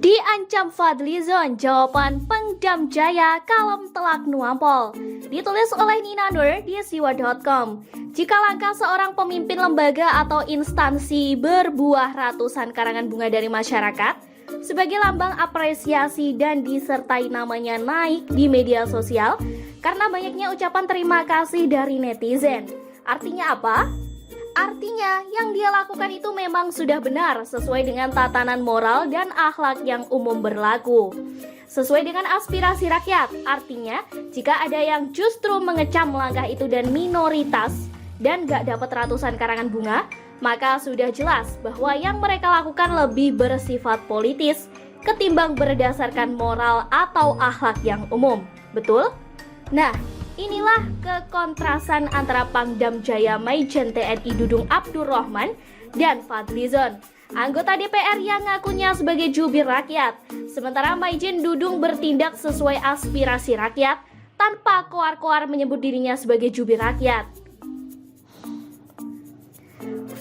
Diancam Fadlizon, jawaban Pangdam Jaya kalem telak nuampol. Ditulis oleh Nina Nur di siwa.com. Jika langkah seorang pemimpin lembaga atau instansi berbuah ratusan karangan bunga dari masyarakat sebagai lambang apresiasi dan disertai namanya naik di media sosial karena banyaknya ucapan terima kasih dari netizen. Artinya apa? Artinya, yang dia lakukan itu memang sudah benar sesuai dengan tatanan moral dan akhlak yang umum berlaku. Sesuai dengan aspirasi rakyat, artinya jika ada yang justru mengecam langkah itu dan minoritas dan gak dapat ratusan karangan bunga, maka sudah jelas bahwa yang mereka lakukan lebih bersifat politis ketimbang berdasarkan moral atau akhlak yang umum. Betul? Nah, inilah kekontrasan antara Pangdam Jaya Maijen TNI Dudung Abdurrahman dan Fadlizon, anggota DPR yang ngakunya sebagai jubir rakyat, sementara Maijen Dudung bertindak sesuai aspirasi rakyat tanpa koar-koar menyebut dirinya sebagai jubir rakyat.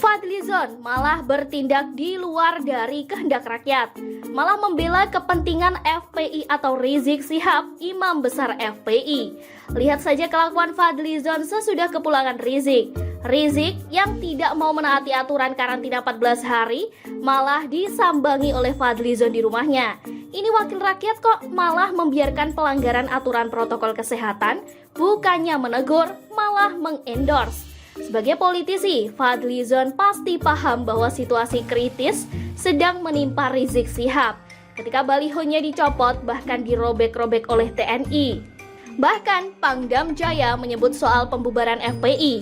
Fadlizon malah bertindak di luar dari kehendak rakyat, malah membela kepentingan FPI atau Rizik Syihab, Imam Besar FPI. Lihat saja kelakuan Fadlizon sesudah kepulangan Rizik. Rizik yang tidak mau menaati aturan karantina 14 hari malah disambangi oleh Fadlizon di rumahnya. Ini wakil rakyat kok malah membiarkan pelanggaran aturan protokol kesehatan, bukannya menegur, malah mengendorse. Sebagai politisi, Fadlizon pasti paham bahwa situasi kritis sedang menimpa Rizik Syihab ketika balihonya dicopot bahkan dirobek-robek oleh TNI. Bahkan Pangdam Jaya menyebut soal pembubaran FPI.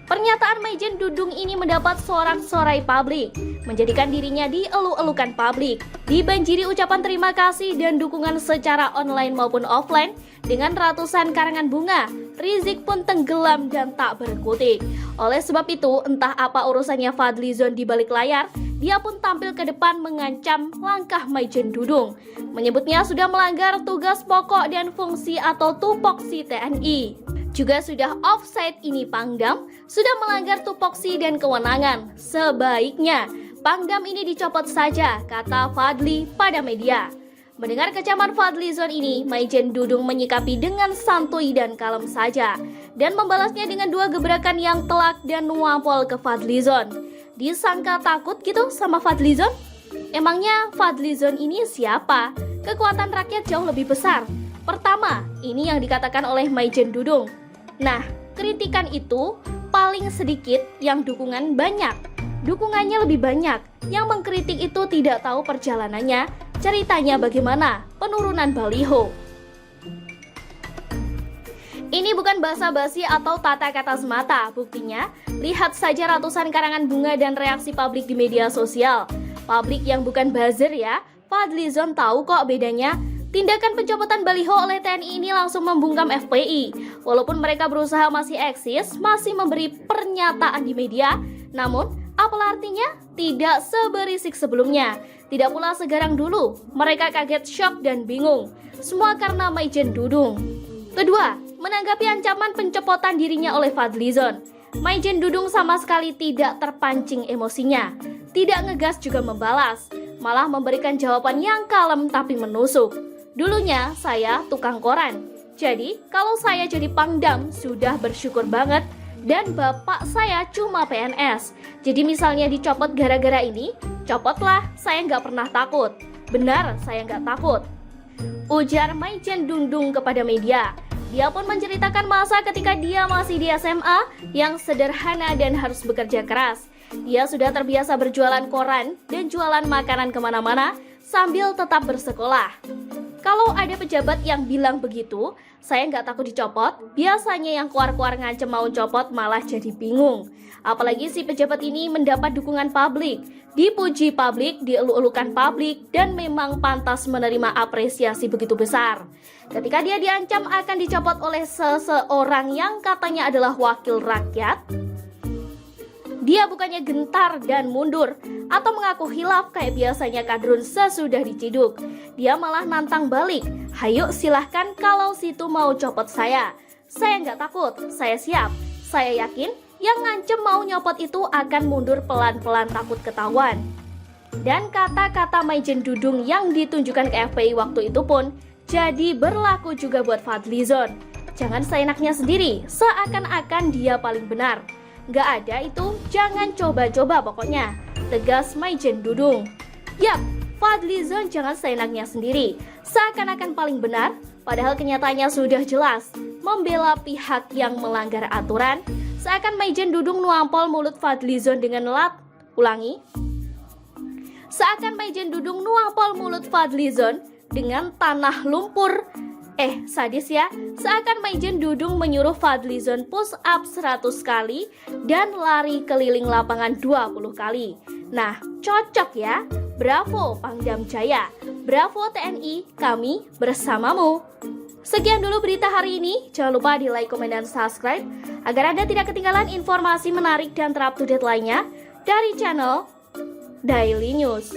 Pernyataan Maijen Dudung ini mendapat sorak-sorai publik, menjadikan dirinya dielu-elukan publik, dibanjiri ucapan terima kasih dan dukungan secara online maupun offline dengan ratusan karangan bunga. Rizik pun tenggelam dan tak berkutik. Oleh sebab itu, entah apa urusannya Fadlizon di balik layar, dia pun tampil ke depan mengancam langkah Maijen Dudung, menyebutnya sudah melanggar tugas pokok dan fungsi atau tupoksi TNI. Juga sudah offside ini Pangdam, sudah melanggar tupoksi dan kewenangan. Sebaiknya Pangdam ini dicopot saja, kata Fadli pada media. Mendengar kecaman Fadlizon ini, Maijen Dudung menyikapi dengan santuy dan kalem saja, dan membalasnya dengan dua gebrakan yang telak dan nuampol ke Fadlizon. Disangka takut gitu sama Fadlizon? Emangnya Fadlizon ini siapa? Kekuatan rakyat jauh lebih besar. Pertama, ini yang dikatakan oleh Maijen Dudung. Nah, kritikan itu paling sedikit, yang dukungan banyak. Dukungannya lebih banyak. Yang mengkritik itu tidak tahu perjalanannya, ceritanya bagaimana, penurunan baliho. Ini bukan basa-basi atau tata kata semata. Buktinya, lihat saja ratusan karangan bunga dan reaksi publik di media sosial. Publik yang bukan buzzer ya. Fadlizon tahu kok bedanya. Tindakan pencopotan baliho oleh TNI ini langsung membungkam FPI. Walaupun mereka berusaha masih eksis, masih memberi pernyataan di media, namun apalah artinya? Tidak seberisik sebelumnya. Tidak pula segarang dulu. Mereka kaget, shock, dan bingung. Semua karena Maijen Dudung. Kedua, menanggapi ancaman pencopotan dirinya oleh Fadlizon, Maijen Dudung sama sekali tidak terpancing emosinya. Tidak ngegas juga membalas, malah memberikan jawaban yang kalem tapi menusuk. Dulunya saya tukang koran, jadi kalau saya jadi Pangdam sudah bersyukur banget, dan bapak saya cuma PNS. Jadi misalnya dicopot gara-gara ini, copotlah, saya nggak pernah takut. Benar, saya nggak takut, ujar Maijen Dudung kepada media. Dia pun menceritakan masa ketika dia masih di SMA yang sederhana dan harus bekerja keras. Dia sudah terbiasa berjualan koran dan jualan makanan kemana-mana sambil tetap bersekolah. Kalau ada pejabat yang bilang begitu, saya nggak takut dicopot. Biasanya yang keluar-keluar ngancem mau copot malah jadi bingung. Apalagi si pejabat ini mendapat dukungan publik, dipuji publik, dielu-elukan publik, dan memang pantas menerima apresiasi begitu besar. Ketika dia diancam akan dicopot oleh seseorang yang katanya adalah wakil rakyat, dia bukannya gentar dan mundur atau mengaku hilaf kayak biasanya kadrun sesudah diciduk. Dia malah nantang balik. Hayo silahkan kalau situ mau copot saya. Saya nggak takut, saya siap. Saya yakin yang ngancem mau nyopot itu akan mundur pelan-pelan takut ketahuan. Dan kata-kata Maijen Dudung yang ditunjukkan ke FPI waktu itu pun jadi berlaku juga buat Fadlizon. Jangan seenaknya sendiri, seakan-akan dia paling benar. Gak ada itu, jangan coba-coba pokoknya, tegas Maijen Dudung. Yap, Fadlizon jangan seenaknya sendiri, seakan-akan paling benar, padahal kenyataannya sudah jelas, membela pihak yang melanggar aturan. Seakan Maijen Dudung nuampol mulut Fadlizon dengan Seakan Maijen Dudung nuampol mulut Fadlizon dengan tanah lumpur. Sadis ya. Seakan Maijen Dudung menyuruh Fadlizon push up 100 kali dan lari keliling lapangan 20 kali. Nah, cocok ya. Bravo Pangdam Jaya. Bravo TNI, kami bersamamu. Sekian dulu berita hari ini. Jangan lupa di like, komen, dan subscribe agar Anda tidak ketinggalan informasi menarik dan terupdate lainnya dari channel Daily News.